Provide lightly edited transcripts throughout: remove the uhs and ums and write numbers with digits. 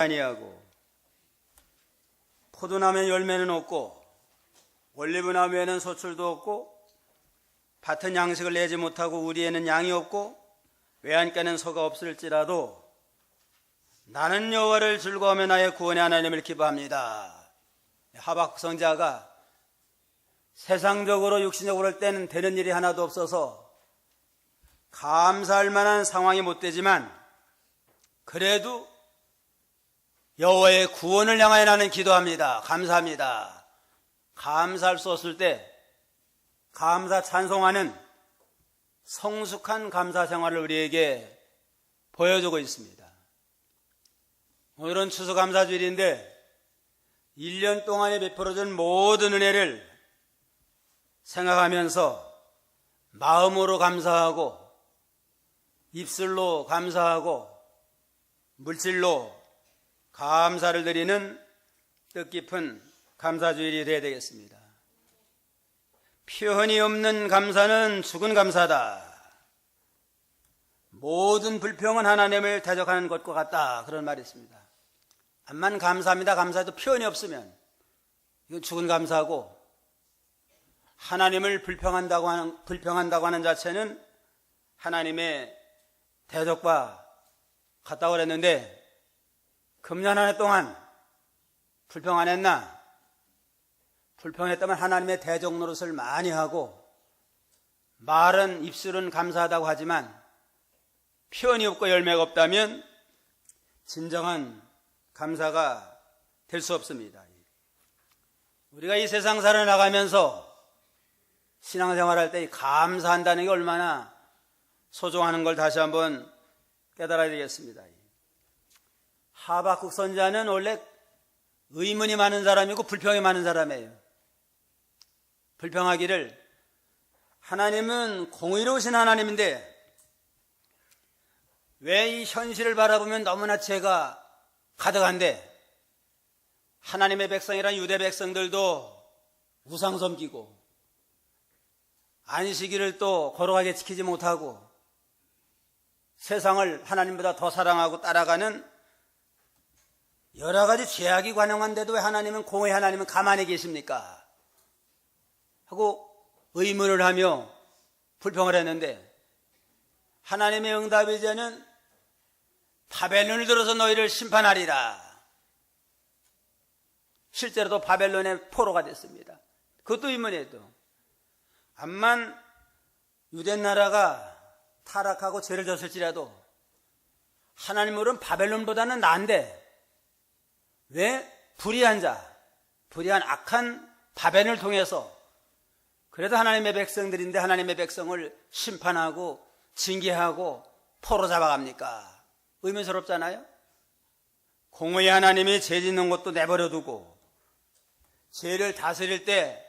아니하고 포도나무에 열매는 없고 올리브나무에는 소출도 없고 밭은 양식을 내지 못하고 우리에는 양이 없고 외양간에는 소가 없을지라도 나는 여호와를 즐거워하며 나의 구원의 하나님을 기뻐합니다. 하박국 선지자가 세상적으로 육신적으로 할 때는 되는 일이 하나도 없어서 감사할 만한 상황이 못 되지만 그래도 여호와의 구원을 향하여 나는 기도합니다. 감사합니다. 감사할 수 없을 때 감사 찬송하는 성숙한 감사 생활을 우리에게 보여주고 있습니다. 오늘은 추수감사주일인데 1년 동안에 베풀어준 모든 은혜를 생각하면서 마음으로 감사하고 입술로 감사하고 물질로 감사를 드리는 뜻깊은 감사주일이 되어야 되겠습니다. 표현이 없는 감사는 죽은 감사다. 모든 불평은 하나님을 대적하는 것과 같다. 그런 말이 있습니다. 암만 감사합니다. 감사해도 표현이 없으면 이건 죽은 감사고 하나님을 불평한다고 하는 자체는 하나님의 대적과 같다고 그랬는데 금년 한 해 동안 불평 안 했나? 불평했다면 하나님의 대적 노릇을 많이 하고 말은 입술은 감사하다고 하지만 표현이 없고 열매가 없다면 진정한 감사가 될 수 없습니다. 우리가 이 세상 살아나가면서 신앙생활할 때 감사한다는 게 얼마나 소중한 걸 다시 한번 깨달아야 되겠습니다. 하박국 선지자는 원래 의문이 많은 사람이고 불평이 많은 사람이에요. 불평하기를 하나님은 공의로우신 하나님인데 왜 이 현실을 바라보면 너무나 죄가 가득한데 하나님의 백성이란 유대 백성들도 우상 섬기고 안식일을 또 거룩하게 지키지 못하고 세상을 하나님보다 더 사랑하고 따라가는 여러 가지 죄악이 관영한데도 왜 하나님은 공의 하나님은 가만히 계십니까? 하고 의문을 하며 불평을 했는데 하나님의 응답이 이제는 바벨론을 들어서 너희를 심판하리라. 실제로도 바벨론의 포로가 됐습니다. 그것도 의문이에요. 암만 유대 나라가 타락하고 죄를 졌을지라도 하나님으로는 바벨론보다는 나은데 왜 불의한 악한 바벨론을 통해서 그래도 하나님의 백성들인데 하나님의 백성을 심판하고 징계하고 포로 잡아갑니까? 의문스럽잖아요. 공의의 하나님이 죄 짓는 것도 내버려두고 죄를 다스릴 때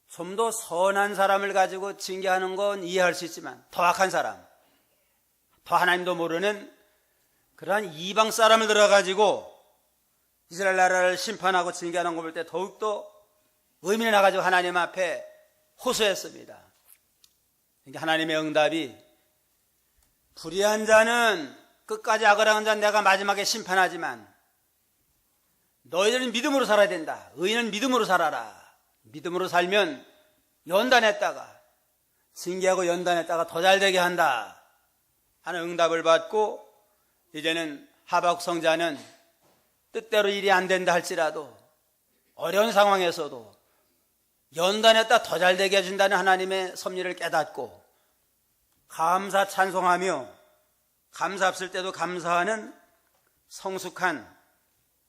좀 더 선한 사람을 가지고 징계하는 건 이해할 수 있지만 더 악한 사람, 더 하나님도 모르는 그러한 이방 사람을 들어가지고 이스라엘 나라를 심판하고 징계하는 걸 볼 때 더욱더 의미를 나가지고 하나님 앞에 호소했습니다. 그러니까 하나님의 응답이 불의한 자는 끝까지 악을 하는 자는 내가 마지막에 심판하지만 너희들은 믿음으로 살아야 된다. 의인은 믿음으로 살아라. 믿음으로 살면 연단했다가 징계하고 연단했다가 더 잘되게 한다 하는 응답을 받고 이제는 하박국 선지자는 뜻대로 일이 안 된다 할지라도 어려운 상황에서도 연단했다 더 잘되게 해준다는 하나님의 섭리를 깨닫고 감사 찬송하며 감사 없을 때도 감사하는 성숙한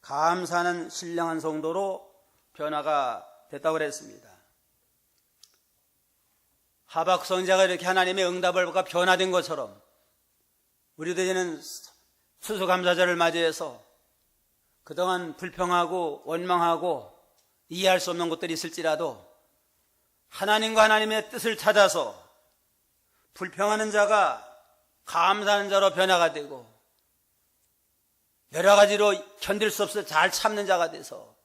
감사하는 신령한 성도로 변화가 됐다고 그랬습니다. 하박국 선지자가 이렇게 하나님의 응답을 받고 변화된 것처럼 우리도 이제는 추수감사절을 맞이해서 그동안 불평하고 원망하고 이해할 수 없는 것들이 있을지라도 하나님과 하나님의 뜻을 찾아서 불평하는 자가 감사하는 자로 변화가 되고 여러 가지로 견딜 수 없어 잘 참는 자가 돼서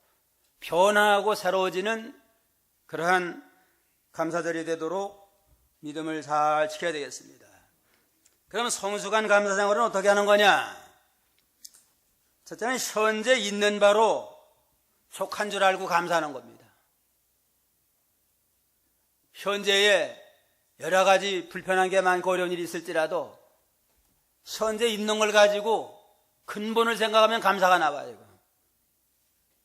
변화하고 새로워지는 그러한 감사절이 되도록 믿음을 잘 지켜야 되겠습니다. 그럼 성숙한 감사생활은 어떻게 하는 거냐? 첫째는 현재 있는 바로 족한 줄 알고 감사하는 겁니다. 현재에 여러 가지 불편한 게 많고 어려운 일이 있을지라도 현재 있는 걸 가지고 근본을 생각하면 감사가 나와요.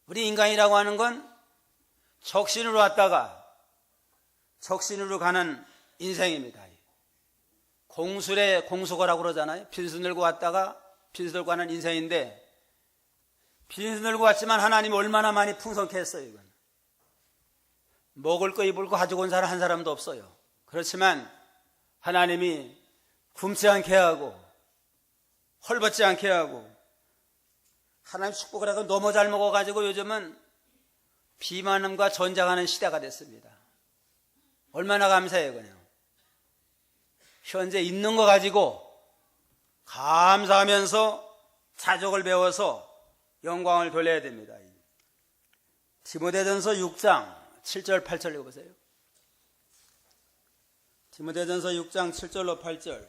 우리 인간이라고 하는 건 적신으로 왔다가 적신으로 가는 인생입니다. 공술의 공수거라고 그러잖아요. 빈수 들고 왔다가 빈수 들고 가는 인생인데, 빈수 들고 왔지만 하나님이 얼마나 많이 풍성케 했어요. 이건 먹을 거 입을 거 가지고 온 사람 한 사람도 없어요. 그렇지만 하나님이 굶지 않게 하고 헐벗지 않게 하고, 하나님 축복을 하고 너무 잘 먹어가지고 요즘은 비만음과 전장하는 시대가 됐습니다. 얼마나 감사해요. 그냥 현재 있는 거 가지고 감사하면서 자족을 배워서 영광을 돌려야 됩니다. 디모데전서 6장 7절 8절 읽어보세요. 디모데전서 6장 7절로 8절.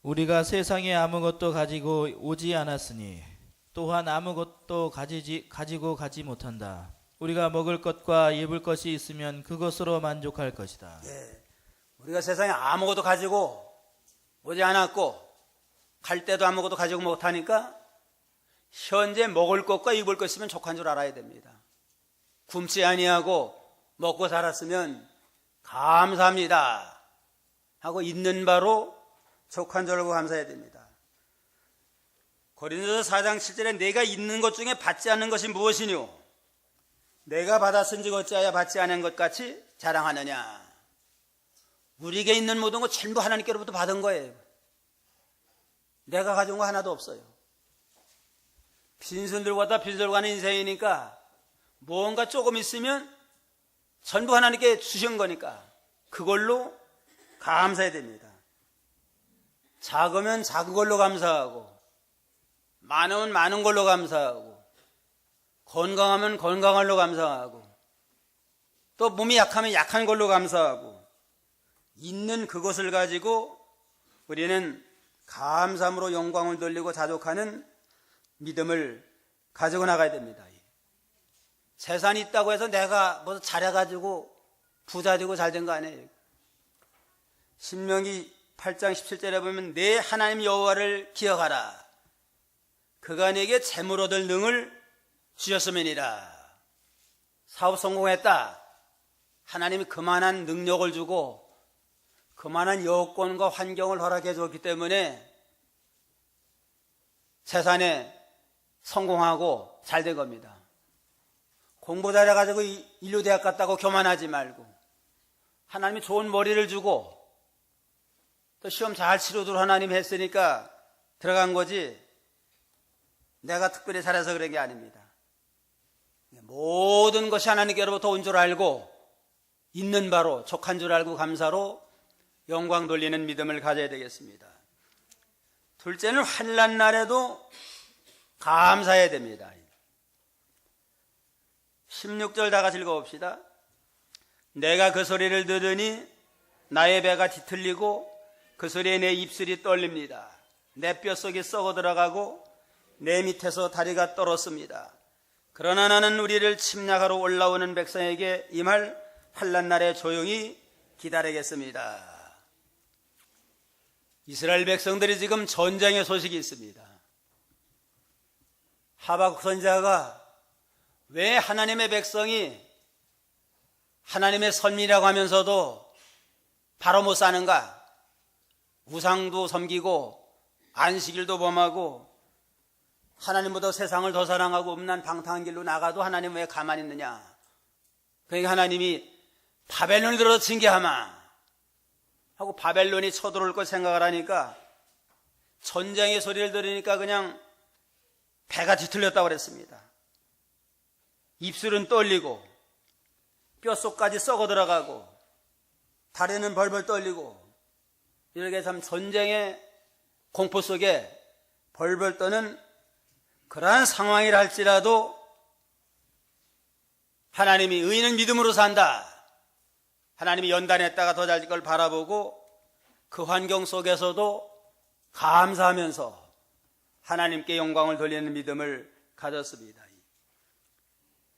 우리가 세상에 아무것도 가지고 오지 않았으니 또한 아무것도 가지고 가지 못한다. 우리가 먹을 것과 입을 것이 있으면 그것으로 만족할 것이다. 예, 우리가 세상에 아무것도 가지고 오지 않았고 갈 때도 아무것도 가지고 못하니까 현재 먹을 것과 입을 것 있으면 족한 줄 알아야 됩니다. 굶지 아니하고 먹고 살았으면 감사합니다 하고 있는 바로 족한 줄 알고 감사해야 됩니다. 고린도서 4장 7절에 내가 있는 것 중에 받지 않는 것이 무엇이뇨? 내가 받았은즉 어찌하여 받지 않은 것 같이 자랑하느냐? 우리에게 있는 모든 것 전부 하나님께로부터 받은 거예요. 내가 가져온 거 하나도 없어요. 빈손 들고 왔다 빈손 들고 가는 인생이니까 뭔가 조금 있으면 전부 하나님께 주신 거니까 그걸로 감사해야 됩니다. 작으면 작은 걸로 감사하고, 많으면 많은 걸로 감사하고, 건강하면 건강한 걸로 감사하고, 또 몸이 약하면 약한 걸로 감사하고, 있는 그것을 가지고 우리는 감사함으로 영광을 돌리고 자족하는 믿음을 가지고 나가야 됩니다. 재산이 있다고 해서 내가 뭐 잘해가지고 부자 되고 잘 된 거 아니에요. 신명기 8장 17절에 보면 내 하나님 여호와를 기억하라. 그가 내게 재물 얻을 능을 주셨음이니라. 사업 성공했다. 하나님이 그만한 능력을 주고 그만한 여건과 환경을 허락해 줬기 때문에 재산에 성공하고 잘 된 겁니다. 공부 잘해가지고 인류대학 갔다고 교만하지 말고, 하나님이 좋은 머리를 주고 또 시험 잘 치르도록 하나님 했으니까 들어간 거지, 내가 특별히 잘해서 그런 게 아닙니다. 모든 것이 하나님께로부터 온 줄 알고 있는 바로 족한 줄 알고 감사로 영광 돌리는 믿음을 가져야 되겠습니다. 둘째는 환난 날에도 감사해야 됩니다. 16절 다 같이 읽어봅시다. 내가 그 소리를 들으니 나의 배가 뒤틀리고 그 소리에 내 입술이 떨립니다. 내 뼛속이 썩어 들어가고 내 밑에서 다리가 떨었습니다. 그러나 나는 우리를 침략하러 올라오는 백성에게 임할 환난 날에 조용히 기다리겠습니다. 이스라엘 백성들이 지금 전쟁의 소식이 있습니다. 하박국 선지자가 왜 하나님의 백성이 하나님의 선민이라고 하면서도 바로 못 사는가? 우상도 섬기고 안식일도 범하고 하나님보다 세상을 더 사랑하고 음란 방탕한 길로 나가도 하나님 왜 가만히 있느냐? 그러니까 하나님이 바벨론이 들어서 징계하마 하고 바벨론이 쳐들어올 걸 생각을 하니까 전쟁의 소리를 들으니까 그냥 배가 뒤틀렸다고 그랬습니다. 입술은 떨리고 뼛속까지 썩어 들어가고 다리는 벌벌 떨리고, 이렇게 참 전쟁의 공포 속에 벌벌 떠는 그러한 상황이라 할지라도 하나님이 의인은 믿음으로 산다. 하나님이 연단했다가 더 잘 걸 바라보고 그 환경 속에서도 감사하면서 하나님께 영광을 돌리는 믿음을 가졌습니다.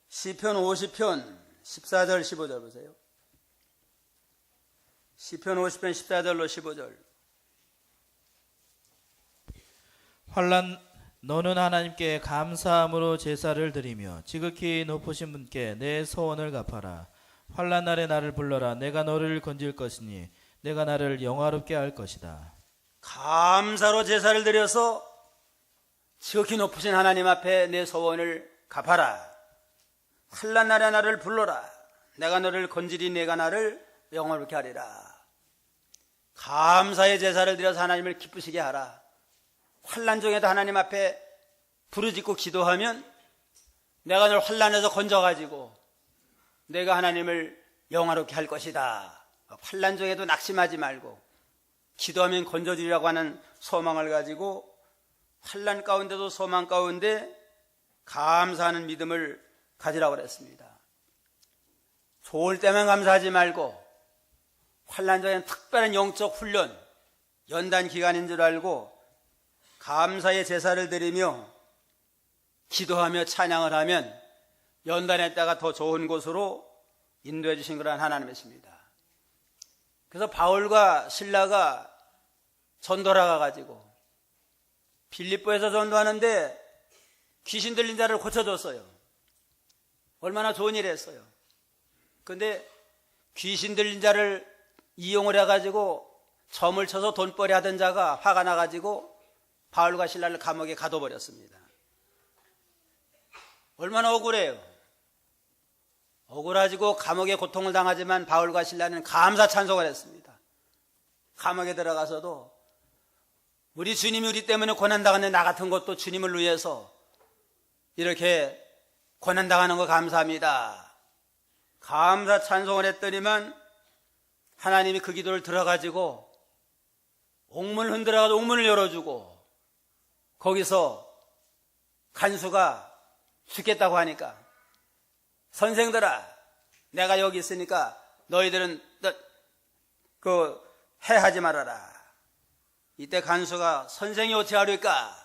시편 50편 14절 15절 보세요. 시편 50편 14절로 15절. 너는 하나님께 감사함으로 제사를 드리며 지극히 높으신 분께 내 소원을 갚아라. 환난 날에 나를 불러라. 내가 너를 건질 것이니 내가 나를 영화롭게 할 것이다. 감사로 제사를 드려서 지극히 높으신 하나님 앞에 내 소원을 갚아라. 환난 날에 나를 불러라. 내가 너를 건지리 내가 나를 영화롭게 하리라. 감사의 제사를 드려서 하나님을 기쁘시게 하라. 환난 중에도 하나님 앞에 부르짖고 기도하면 내가 널 환난에서 건져가지고 내가 하나님을 영화롭게 할 것이다. 환난 중에도 낙심하지 말고 기도하면 건져주리라고 하는 소망을 가지고 환난 가운데도 소망 가운데 감사하는 믿음을 가지라고 그랬습니다. 좋을 때만 감사하지 말고 환난 중에는 특별한 영적 훈련, 연단 기간인 줄 알고 감사의 제사를 드리며 기도하며 찬양을 하면 연단했다가 더 좋은 곳으로 인도해 주신 거란 하나님이십니다. 그래서 바울과 실라가 전도를 가가지고 빌립보에서 전도하는데 귀신 들린 자를 고쳐줬어요. 얼마나 좋은 일 했어요. 그런데 귀신 들린 자를 이용을 해가지고 점을 쳐서 돈벌이 하던 자가 화가 나가지고 바울과 실라를 감옥에 가둬버렸습니다. 얼마나 억울해요. 억울하지고 감옥에 고통을 당하지만 바울과 실라는 감사 찬송을 했습니다. 감옥에 들어가서도 우리 주님이 우리 때문에 고난당하는 나 같은 것도 주님을 위해서 이렇게 고난당하는 거 감사합니다. 감사 찬송을 했더니만 하나님이 그 기도를 들어가지고 옥문을 흔들어가지고 옥문을 열어주고 거기서 간수가 죽겠다고 하니까 선생들아 내가 여기 있으니까 너희들은 해하지 말아라. 이때 간수가 선생이 어떻게 하려까?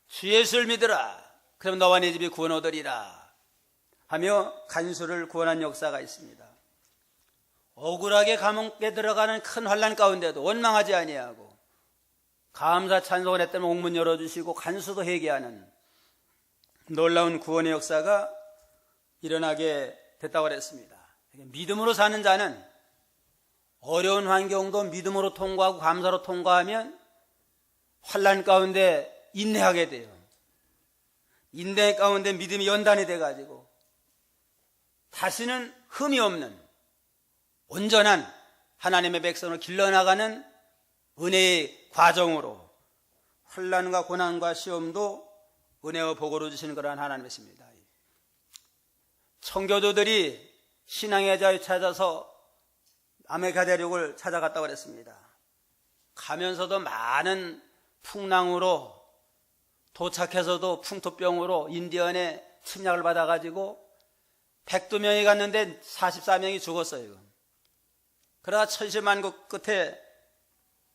주 예수를 믿으라. 그럼 너와 네 집이 구원 얻으리라 하며 간수를 구원한 역사가 있습니다. 억울하게 감옥에 들어가는 큰 환난 가운데도 원망하지 아니하고 감사 찬송을 했다면 옥문 열어주시고 간수도 회개하는 놀라운 구원의 역사가 일어나게 됐다고 그랬습니다. 믿음으로 사는 자는 어려운 환경도 믿음으로 통과하고 감사로 통과하면 환난 가운데 인내하게 돼요. 인내 가운데 믿음이 연단이 돼가지고 다시는 흠이 없는 온전한 하나님의 백성을 길러나가는 은혜의 과정으로 환난과 고난과 시험도 은혜와 복으로 주시는 거란 하나님이십니다. 청교도들이 신앙의 자유 찾아서 아메리카 대륙을 찾아갔다고 그랬습니다. 가면서도 많은 풍랑으로 도착해서도 풍토병으로 인디언의 침략을 받아가지고 102명이 갔는데 44명이 죽었어요. 그러다 천시만고 끝에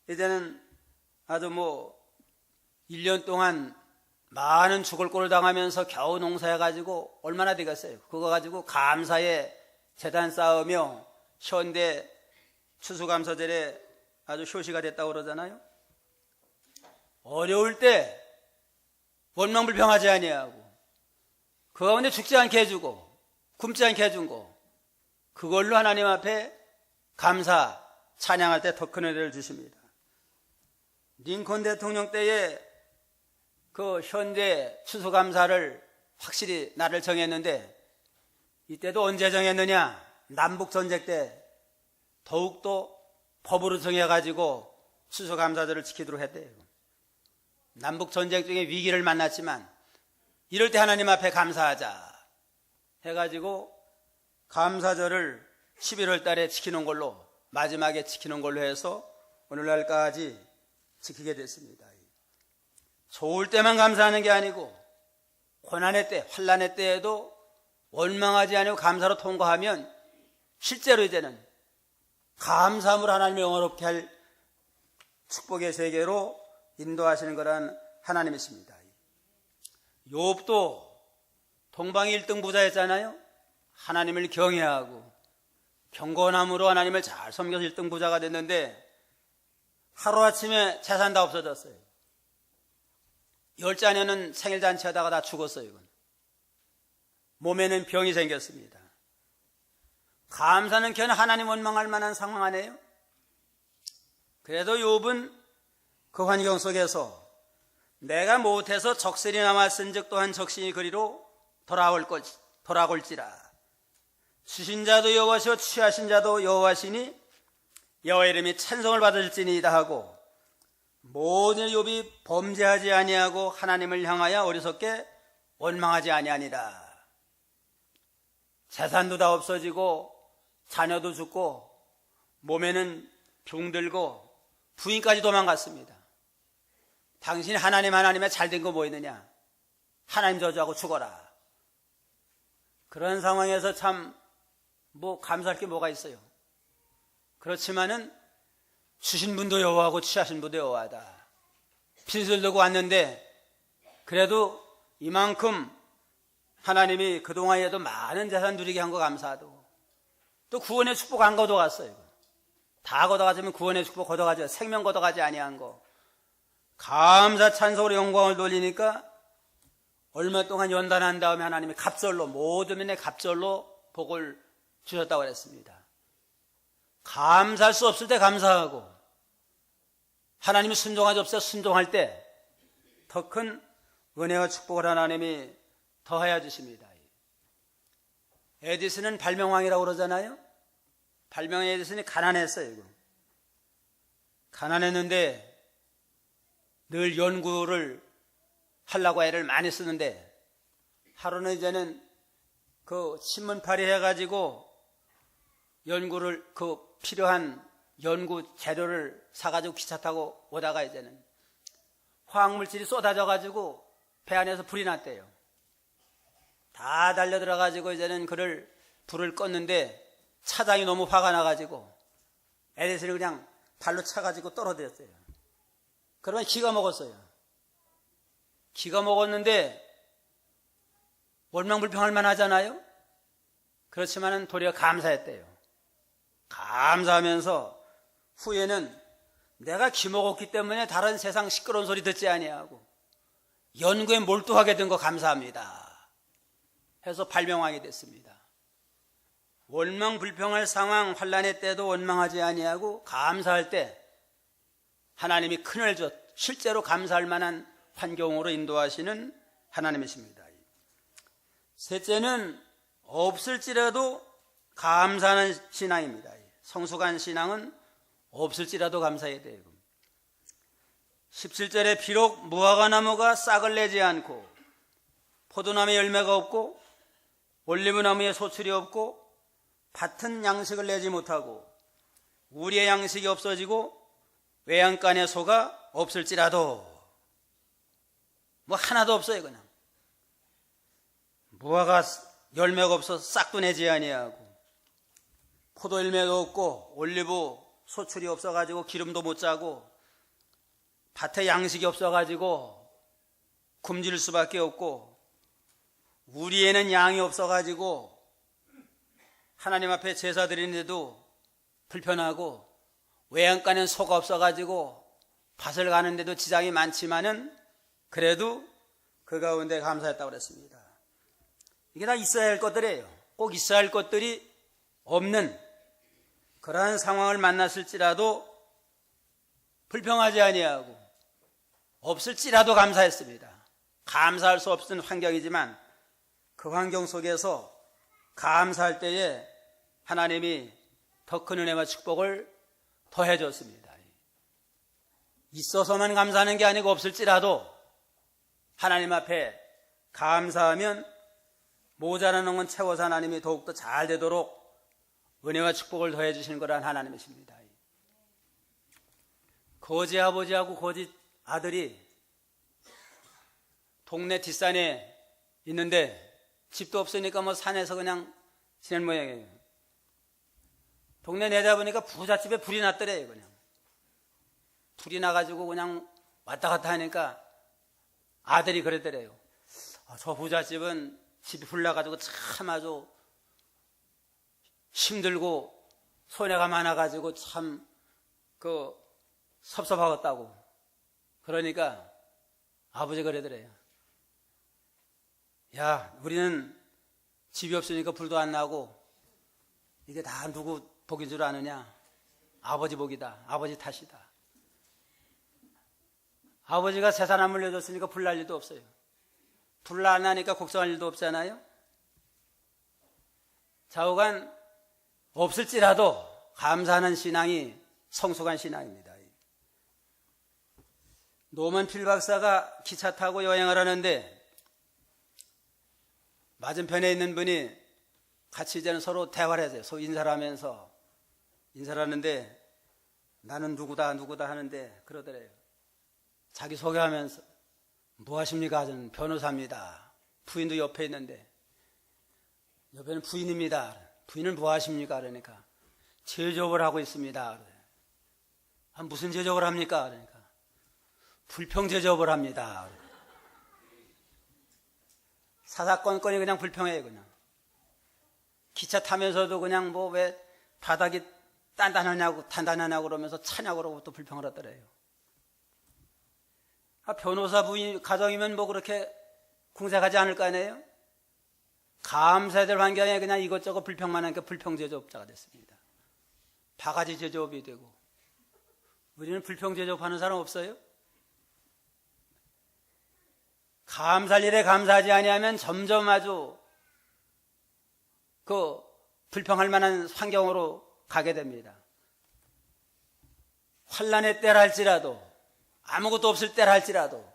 이제는 아주 1년 동안 많은 죽을 꼴을 당하면서 겨우 농사해가지고 얼마나 되겠어요. 그거 가지고 감사의 재단 쌓으며 현대 추수감사절에 아주 효시가 됐다고 그러잖아요. 어려울 때 원망불평하지 아니하고 그 가운데 죽지 않게 해주고 굶지 않게 해준 거 그걸로 하나님 앞에 감사 찬양할 때 더 큰 은혜를 주십니다. 링컨 대통령 때에 그 현대 추수감사를 확실히 날을 정했는데 이때도 언제 정했느냐? 남북전쟁 때 더욱더 법으로 정해가지고 추수감사절을 지키도록 했대요. 남북전쟁 중에 위기를 만났지만 이럴 때 하나님 앞에 감사하자 해가지고 감사절을 11월 달에 지키는 걸로 마지막에 지키는 걸로 해서 오늘날까지 지키게 됐습니다. 좋을 때만 감사하는 게 아니고 고난의 때, 환난의 때에도 원망하지 않고 감사로 통과하면 실제로 이제는 감사함으로 하나님을 영화롭게 할 축복의 세계로 인도하시는 거란 하나님이십니다. 욥도 동방의 1등 부자였잖아요. 하나님을 경외하고 경건함으로 하나님을 잘 섬겨서 1등 부자가 됐는데 하루아침에 재산 다 없어졌어요. 10자녀는 생일잔치하다가 다 죽었어요. 이건. 몸에는 병이 생겼습니다. 감사는 걔는 하나님 원망할 만한 상황 아니에요? 그래도 욥은 그 환경 속에서 내가 못해서 적설이 남았은 즉 또한 적신이 그리로 돌아올지라. 주신 자도 여호와시오 취하신 자도 여호와시니 여호와 이름이 찬송을 받을지니이다 하고 모든 욥이 범죄하지 아니하고 하나님을 향하여 어리석게 원망하지 아니하니라. 재산도 다 없어지고 자녀도 죽고 몸에는 병들고 부인까지 도망갔습니다. 당신이 하나님에 잘된 거 뭐 있느냐? 하나님 저주하고 죽어라. 그런 상황에서 참 감사할 게 뭐가 있어요? 그렇지만은 주신 분도 여호와고 취하신 분도 여호와다. 빚을 들고 왔는데 그래도 이만큼 하나님이 그동안에도 많은 재산 누리게 한 거 감사하고 또 구원의 축복 안 걷어갔어요. 다 걷어가지면 구원의 축복 걷어가죠. 생명 걷어가지 아니한 거. 감사 찬송으로 영광을 돌리니까 얼마 동안 연단한 다음에 하나님이 갑절로 모든 면에 갑절로 복을 주셨다고 그랬습니다. 감사할 수 없을 때 감사하고 하나님이 순종하지 없어 순종할 때 더 큰 은혜와 축복을 하나님이 더하여 주십니다. 에디슨은 발명왕이라고 그러잖아요. 발명의 에디슨이 가난했어요. 이거. 가난했는데 늘 연구를 하려고 애를 많이 쓰는데 하루는 이제는 그 신문팔이 해가지고 연구를 필요한 연구 재료를 사가지고 기차 타고 오다가 이제는 화학물질이 쏟아져가지고 배 안에서 불이 났대요. 다 달려들어가지고 이제는 불을 껐는데 차장이 너무 화가 나가지고 에디슨이 그냥 발로 차가지고 떨어뜨렸어요. 그러면 기가 먹었어요. 기가 먹었는데 원망불평할 만하잖아요. 그렇지만은 도리어 감사했대요. 감사하면서 후에는 내가 기먹었기 때문에 다른 세상 시끄러운 소리 듣지 아니하고 연구에 몰두하게 된 거 감사합니다 해서 발명왕이 됐습니다. 원망불평할 상황 환난의 때도 원망하지 아니하고 감사할 때 하나님이 큰을 줬 실제로 감사할 만한 환경으로 인도하시는 하나님이십니다. 셋째는 없을지라도 감사하는 신앙입니다. 성숙한 신앙은 없을지라도 감사해야 돼요. 17절에 비록 무화과나무가 싹을 내지 않고 포도나무에 열매가 없고 올리브나무에 소출이 없고 밭은 양식을 내지 못하고 우리의 양식이 없어지고 외양간의 소가 없을지라도 하나도 없어요. 그냥 무화과 열매가 없어서 싹도 내지 아니하고 포도 열매도 없고 올리브 소출이 없어가지고 기름도 못 짜고 밭에 양식이 없어가지고 굶질 수밖에 없고 우리에는 양이 없어가지고 하나님 앞에 제사 드리는데도 불편하고 외양간엔 소가 없어가지고 밭을 가는데도 지장이 많지만은 그래도 그 가운데 감사했다고 그랬습니다. 이게 다 있어야 할 것들이에요. 꼭 있어야 할 것들이 없는 그러한 상황을 만났을지라도 불평하지 아니하고 없을지라도 감사했습니다. 감사할 수 없는 환경이지만 그 환경 속에서 감사할 때에 하나님이 더 큰 은혜와 축복을 더해 줬습니다. 있어서만 감사하는 게 아니고 없을지라도 하나님 앞에 감사하면 모자라는 건 채워서 하나님이 더욱더 잘 되도록 은혜와 축복을 더해 주시는 거란 하나님이십니다. 거지 아버지하고 거지 아들이 동네 뒷산에 있는데 집도 없으니까 산에서 그냥 지낸 모양이에요. 동네 내다보니까 부잣집에 불이 났더래요. 그냥 불이 나가지고 그냥 왔다 갔다 하니까 아들이 그랬더래요. 저 부잣집은 집이 불나가지고 참 아주 힘들고 손해가 많아가지고 참 섭섭하겠다고. 그러니까 아버지가 그러더래요. 야, 우리는 집이 없으니까 불도 안 나고 이게 다 누구 복인 줄 아느냐? 아버지 복이다. 아버지 탓이다. 아버지가 재산 안 물려줬으니까 불날 일도 없어요. 불 안 나니까 걱정할 일도 없잖아요. 좌우간 없을지라도 감사하는 신앙이 성숙한 신앙입니다. 노먼 필 박사가 기차 타고 여행을 하는데 맞은편에 있는 분이 같이 이제는 서로 대화를 하세요. 서로 인사를 하면서 인사를 하는데 나는 누구다 하는데 그러더래요. 자기 소개하면서 뭐 하십니까? 저는 변호사입니다. 부인도 옆에 있는데 옆에는 부인입니다. 부인은 뭐 하십니까? 그러니까 제조업을 하고 있습니다. 무슨 제조업을 합니까? 그러니까 불평 제조업을 합니다. 사사건건이 그냥 불평해요. 그냥 기차 타면서도 그냥 뭐 왜 바닥이 단단하냐고 그러면서 차냐고 그러고 또 불평을 하더래요. 변호사 부인 가정이면 뭐 그렇게 궁색하지 않을 거 아니에요? 감사해야 될 환경에 그냥 이것저것 불평만 하니까 불평 제조업자가 됐습니다. 바가지 제조업이 되고. 우리는 불평 제조업하는 사람 없어요? 감사할 일에 감사하지 아니하면 점점 아주 불평할 만한 환경으로 가게 됩니다. 환난의 때라 할지라도 아무것도 없을 때라 할지라도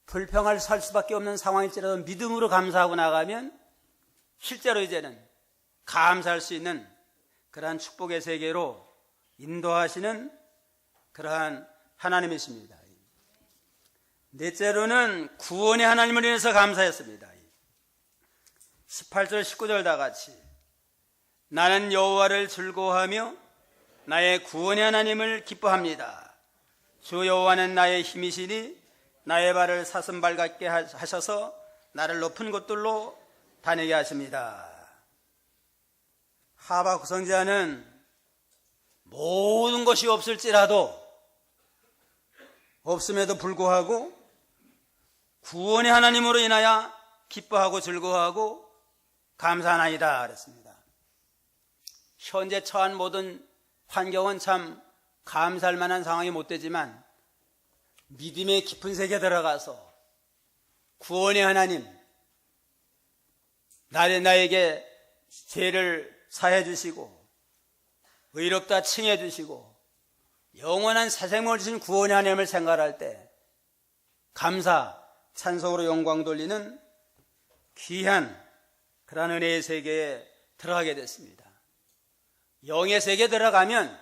불평할 살 수밖에 없는 상황일지라도 믿음으로 감사하고 나가면 실제로 이제는 감사할 수 있는 그러한 축복의 세계로 인도하시는 그러한 하나님이십니다. 넷째로는 구원의 하나님을 인해서 감사했습니다. 18절 19절 다 같이 나는 여호와를 즐거워하며 나의 구원의 하나님을 기뻐합니다. 주 여호와는 나의 힘이시니 나의 발을 사슴발 같게 하셔서 나를 높은 곳들로 다니게 하십니다. 하박국 선지자는 모든 것이 없음에도 불구하고 구원의 하나님으로 인하여 기뻐하고 즐거워하고 감사하나이다 그랬습니다. 현재 처한 모든 환경은 참 감사할 만한 상황이 못 되지만 믿음의 깊은 세계에 들어가서 구원의 하나님, 나에게 죄를 사해 주시고 의롭다 칭해 주시고 영원한 새 생명을 주신 구원의 하나님을 생각할 때 감사, 찬송으로 영광 돌리는 귀한 그런 은혜의 세계에 들어가게 됐습니다. 영의 세계에 들어가면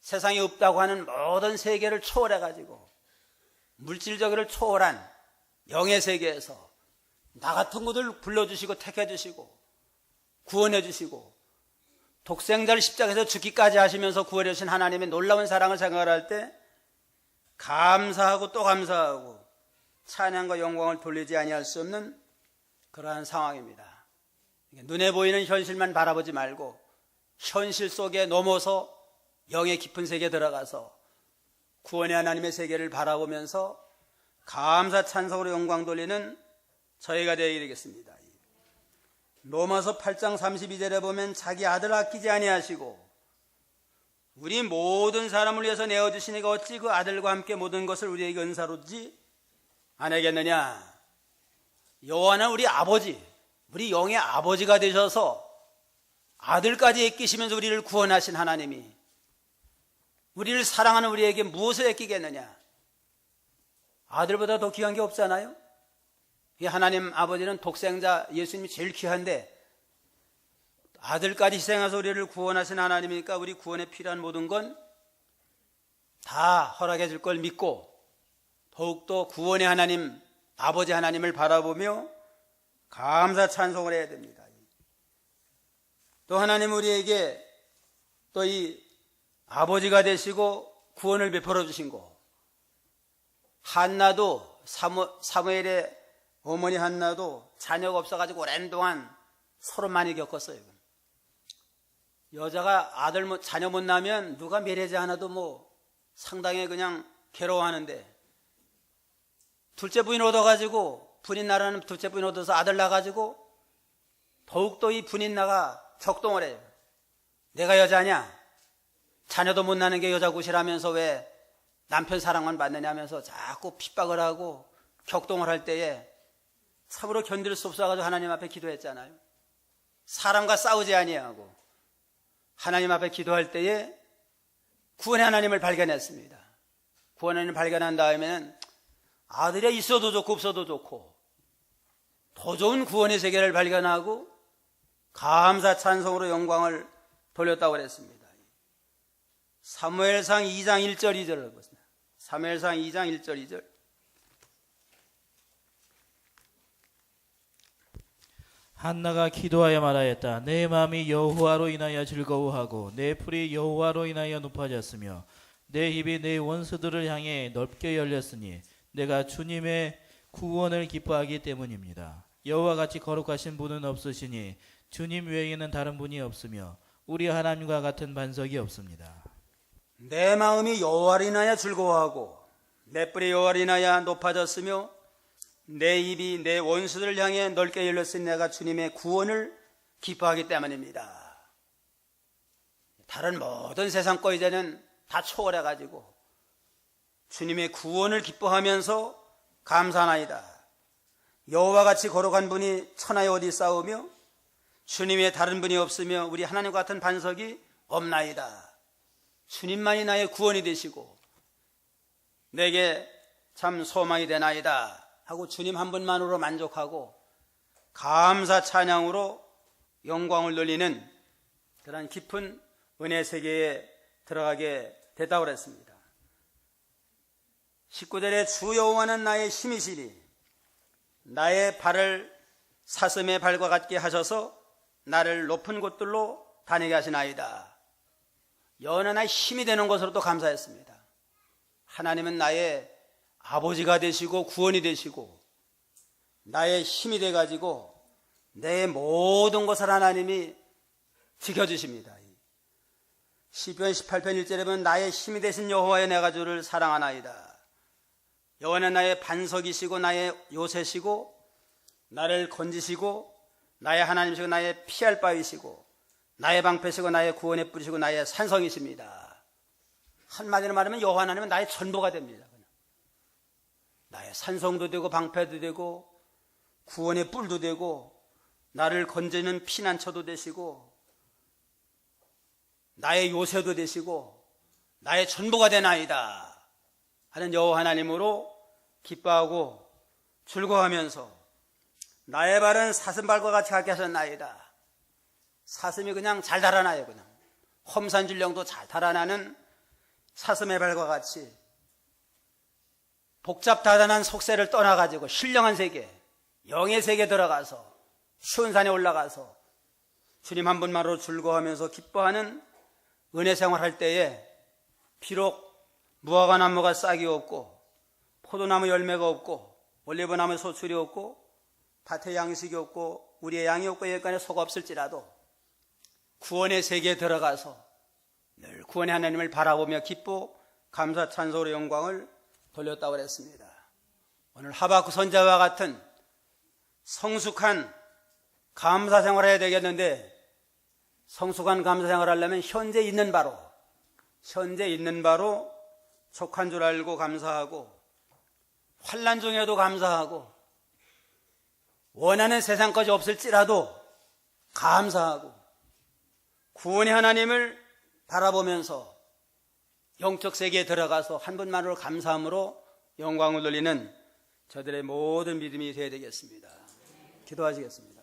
세상에 없다고 하는 모든 세계를 초월해가지고 물질적으로 초월한 영의 세계에서 나 같은 분들 불러주시고 택해주시고 구원해주시고 독생자를 십자가에서 죽기까지 하시면서 구원해주신 하나님의 놀라운 사랑을 생각할 때 감사하고 또 감사하고 찬양과 영광을 돌리지 아니할 수 없는 그러한 상황입니다. 눈에 보이는 현실만 바라보지 말고 현실 속에 넘어서 영의 깊은 세계에 들어가서 구원의 하나님의 세계를 바라보면서 감사 찬송으로 영광 돌리는 저희가 되어야 되겠습니다. 로마서 8장 32절에 보면 자기 아들 아끼지 아니하시고 우리 모든 사람을 위해서 내어주시니까 어찌 그 아들과 함께 모든 것을 우리에게 은사로 주지 않겠느냐. 여호와는 우리 아버지, 우리 영의 아버지가 되셔서 아들까지 애끼시면서 우리를 구원하신 하나님이 우리를 사랑하는 우리에게 무엇을 애끼겠느냐. 아들보다 더 귀한 게 없잖아요. 이 하나님 아버지는 독생자 예수님이 제일 귀한데 아들까지 희생해서 우리를 구원하신 하나님이니까 우리 구원에 필요한 모든 건 다 허락해 줄 걸 믿고 더욱더 구원의 하나님, 아버지 하나님을 바라보며 감사 찬송을 해야 됩니다. 또 하나님 우리에게 또 이 아버지가 되시고 구원을 베풀어 주신 거, 한나도 사무엘의 어머니 한나도 자녀가 없어가지고 오랜 동안 서로 많이 겪었어요. 여자가 자녀 못 낳으면 누가 매례지 않아도 뭐 상당히 그냥 괴로워하는데, 둘째 부인 얻어가지고, 분인 나라는 둘째 부인 얻어서 아들 낳아가지고 더욱더 이 분인 나가 격동을 해요. 내가 여자냐? 자녀도 못 낳는 게 여자 굿이라면서 왜 남편 사랑만 받느냐 하면서 자꾸 핍박을 하고 격동을 할 때에 참으로 견딜 수 없어가지고 하나님 앞에 기도했잖아요. 사람과 싸우지 아니하고 하나님 앞에 기도할 때에 구원의 하나님을 발견했습니다. 구원의 하나님을 발견한 다음에는 아들이 있어도 좋고 없어도 좋고 더 좋은 구원의 세계를 발견하고 감사 찬송으로 영광을 돌렸다고 그랬습니다. 사무엘상 2장 1절 2절을 보겠습니다. 사무엘상 2장 1절 2절. 한나가 기도하여 말하였다. 내 마음이 여호와로 인하여 즐거워하고 내 풀이 여호와로 인하여 높아졌으며 내 입이 내 원수들을 향해 넓게 열렸으니 내가 주님의 구원을 기뻐하기 때문입니다. 여호와 같이 거룩하신 분은 없으시니 주님 외에는 다른 분이 없으며 우리 하나님과 같은 반석이 없습니다. 내 마음이 여호와로 인하여 즐거워하고 내 뿔이 여호와로 인하여 높아졌으며 내 입이 내 원수들을 향해 넓게 열렸으니 내가 주님의 구원을 기뻐하기 때문입니다. 다른 모든 세상 거 이제는 다 초월해가지고 주님의 구원을 기뻐하면서 감사하나이다. 여호와 같이 거룩한 분이 천하에 어디 싸우며 주님의 다른 분이 없으며 우리 하나님과 같은 반석이 없나이다. 주님만이 나의 구원이 되시고 내게 참 소망이 되나이다 하고 주님 한 분만으로 만족하고 감사 찬양으로 영광을 돌리는 그런 깊은 은혜 세계에 들어가게 됐다고 그랬습니다. 19절에 주 여호와는 나의 힘이시니 나의 발을 사슴의 발과 같게 하셔서 나를 높은 곳들로 다니게 하시나이다. 여호와는 나의 힘이 되는 것으로도 감사했습니다. 하나님은 나의 아버지가 되시고 구원이 되시고 나의 힘이 돼가지고 내 모든 것을 하나님이 지켜주십니다. 시편 18편 1절에 보면 나의 힘이 되신 여호와여 내가 주를 사랑하나이다. 여호와는 나의 반석이시고 나의 요새시고 나를 건지시고 나의 하나님이시고 나의 피할 바위시고 나의 방패시고 나의 구원의 뿌리시고 나의 산성이십니다. 한마디로 말하면 여호와 하나님은 나의 전부가 됩니다. 나의 산성도 되고 방패도 되고 구원의 뿔도 되고 나를 건지는 피난처도 되시고 나의 요새도 되시고 나의 전부가 되나이다 하는 여호와 하나님으로 기뻐하고 즐거워하면서 나의 발은 사슴발과 같이 갖게 하셨나이다. 사슴이 그냥 잘 달아나요. 그냥 험산질령도 잘 달아나는 사슴의 발과 같이 복잡다단한 속세를 떠나가지고 신령한 세계, 영의 세계에 들어가서 쉬운 산에 올라가서 주님 한 분만으로 즐거워하면서 기뻐하는 은혜 생활할 때에 비록 무화과 나무가 싹이 없고 포도나무 열매가 없고 올리브나무 소출이 없고 밭에 양식이 없고 우리의 양이 없고 여기까지 소가 없을지라도 구원의 세계에 들어가서 늘 구원의 하나님을 바라보며 기뻐 감사 찬송으로 영광을 돌렸다고 그랬습니다. 오늘 하박국 선지자와 같은 성숙한 감사 생활을 해야 되겠는데 성숙한 감사 생활을 하려면 현재 있는 바로 족한 줄 알고 감사하고 환난 중에도 감사하고 원하는 세상까지 없을지라도 감사하고 구원의 하나님을 바라보면서 영적 세계에 들어가서 한 분만으로 감사함으로 영광을 돌리는 저들의 모든 믿음이 되어야 되겠습니다. 기도하시겠습니다.